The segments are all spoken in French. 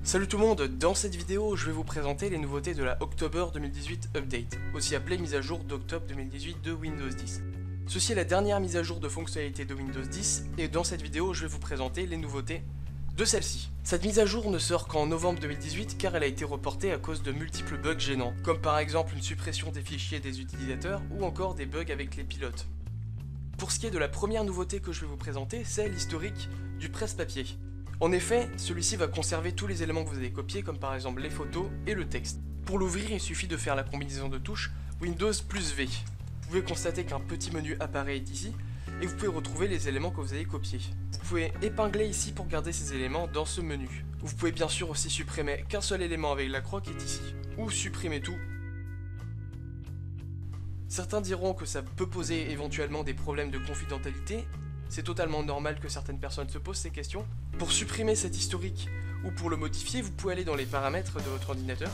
Salut tout le monde, dans cette vidéo je vais vous présenter les nouveautés de la October 2018 Update, aussi appelée mise à jour d'octobre 2018 de Windows 10. Ceci est la dernière mise à jour de fonctionnalité de Windows 10 et dans cette vidéo je vais vous présenter les nouveautés de celle-ci. Cette mise à jour ne sort qu'en novembre 2018 car elle a été reportée à cause de multiples bugs gênants, comme par exemple une suppression des fichiers des utilisateurs ou encore des bugs avec les pilotes. Pour ce qui est de la première nouveauté que je vais vous présenter, c'est l'historique du presse-papier. En effet, celui-ci va conserver tous les éléments que vous avez copiés, comme par exemple les photos et le texte. Pour l'ouvrir, il suffit de faire la combinaison de touches Windows plus V. Vous pouvez constater qu'un petit menu apparaît ici, et vous pouvez retrouver les éléments que vous avez copiés. Vous pouvez épingler ici pour garder ces éléments dans ce menu. Vous pouvez bien sûr aussi supprimer qu'un seul élément avec la croix qui est ici, ou supprimer tout. Certains diront que ça peut poser éventuellement des problèmes de confidentialité. C'est totalement normal que certaines personnes se posent ces questions. Pour supprimer cet historique ou pour le modifier, vous pouvez aller dans les paramètres de votre ordinateur.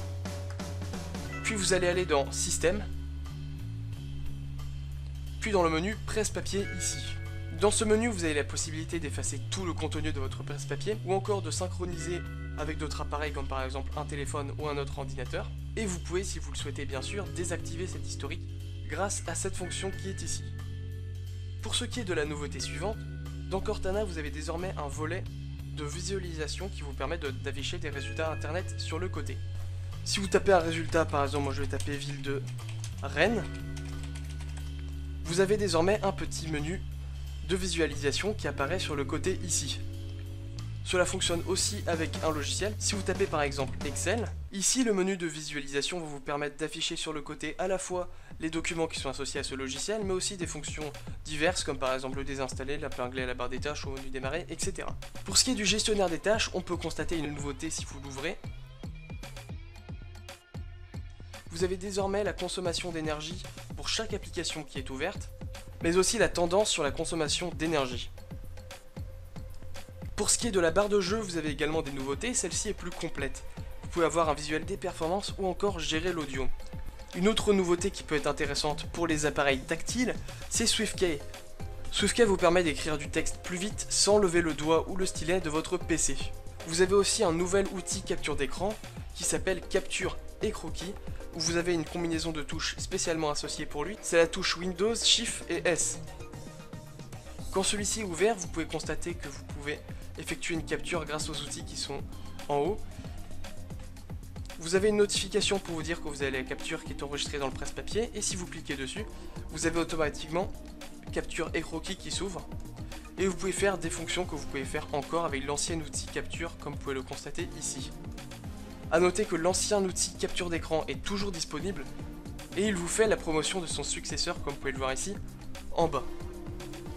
Puis vous allez aller dans Système. Puis dans le menu Presse-papier ici. Dans ce menu, vous avez la possibilité d'effacer tout le contenu de votre presse-papier ou encore de synchroniser avec d'autres appareils comme par exemple un téléphone ou un autre ordinateur. Et vous pouvez, si vous le souhaitez bien sûr, désactiver cet historique grâce à cette fonction qui est ici. Pour ce qui est de la nouveauté suivante, dans Cortana vous avez désormais un volet de visualisation qui vous permet d'afficher des résultats internet sur le côté. Si vous tapez un résultat, par exemple moi je vais taper ville de Rennes, vous avez désormais un petit menu de visualisation qui apparaît sur le côté ici. Cela fonctionne aussi avec un logiciel. Si vous tapez par exemple Excel, ici le menu de visualisation va vous permettre d'afficher sur le côté à la fois les documents qui sont associés à ce logiciel, mais aussi des fonctions diverses comme par exemple le désinstaller, l'épingler à la barre des tâches au menu démarrer, etc. Pour ce qui est du gestionnaire des tâches, on peut constater une nouveauté si vous l'ouvrez. Vous avez désormais la consommation d'énergie pour chaque application qui est ouverte, mais aussi la tendance sur la consommation d'énergie. Pour ce qui est de la barre de jeu, vous avez également des nouveautés, celle-ci est plus complète. Vous pouvez avoir un visuel des performances ou encore gérer l'audio. Une autre nouveauté qui peut être intéressante pour les appareils tactiles, c'est SwiftKey. SwiftKey vous permet d'écrire du texte plus vite sans lever le doigt ou le stylet de votre PC. Vous avez aussi un nouvel outil capture d'écran qui s'appelle Capture et Croquis, où vous avez une combinaison de touches spécialement associée pour lui, c'est la touche Windows, Shift et S. Quand celui-ci est ouvert, vous pouvez constater que vous pouvez effectuer une capture grâce aux outils qui sont en haut. Vous avez une notification pour vous dire que vous avez la capture qui est enregistrée dans le presse-papier, et si vous cliquez dessus, vous avez automatiquement capture et croquis qui s'ouvre. Et vous pouvez faire des fonctions que vous pouvez faire encore avec l'ancien outil capture, comme vous pouvez le constater ici. A noter que l'ancien outil capture d'écran est toujours disponible, et il vous fait la promotion de son successeur, comme vous pouvez le voir ici, en bas.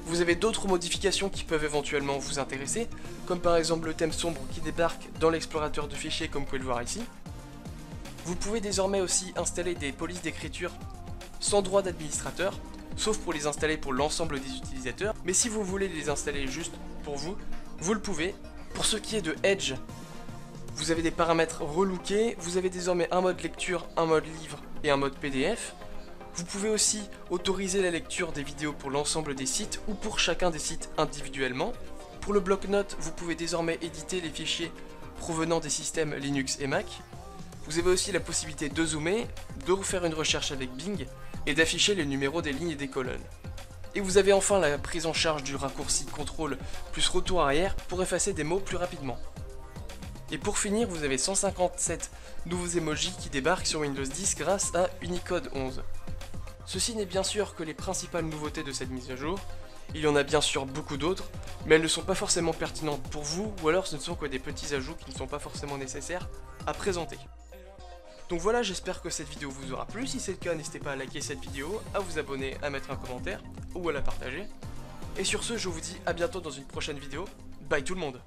Vous avez d'autres modifications qui peuvent éventuellement vous intéresser, comme par exemple le thème sombre qui débarque dans l'explorateur de fichiers comme vous pouvez le voir ici. Vous pouvez désormais aussi installer des polices d'écriture sans droit d'administrateur, sauf pour les installer pour l'ensemble des utilisateurs, mais si vous voulez les installer juste pour vous, vous le pouvez. Pour ce qui est de Edge, vous avez des paramètres relookés, vous avez désormais un mode lecture, un mode livre et un mode PDF. Vous pouvez aussi autoriser la lecture des vidéos pour l'ensemble des sites ou pour chacun des sites individuellement. Pour le bloc-notes, vous pouvez désormais éditer les fichiers provenant des systèmes Linux et Mac. Vous avez aussi la possibilité de zoomer, de refaire une recherche avec Bing et d'afficher les numéros des lignes et des colonnes. Et vous avez enfin la prise en charge du raccourci CTRL plus retour arrière pour effacer des mots plus rapidement. Et pour finir, vous avez 157 nouveaux emojis qui débarquent sur Windows 10 grâce à Unicode 11. Ceci n'est bien sûr que les principales nouveautés de cette mise à jour. Il y en a bien sûr beaucoup d'autres, mais elles ne sont pas forcément pertinentes pour vous, ou alors ce ne sont que des petits ajouts qui ne sont pas forcément nécessaires à présenter. Donc voilà, j'espère que cette vidéo vous aura plu. Si c'est le cas, n'hésitez pas à liker cette vidéo, à vous abonner, à mettre un commentaire ou à la partager. Et sur ce, je vous dis à bientôt dans une prochaine vidéo. Bye tout le monde!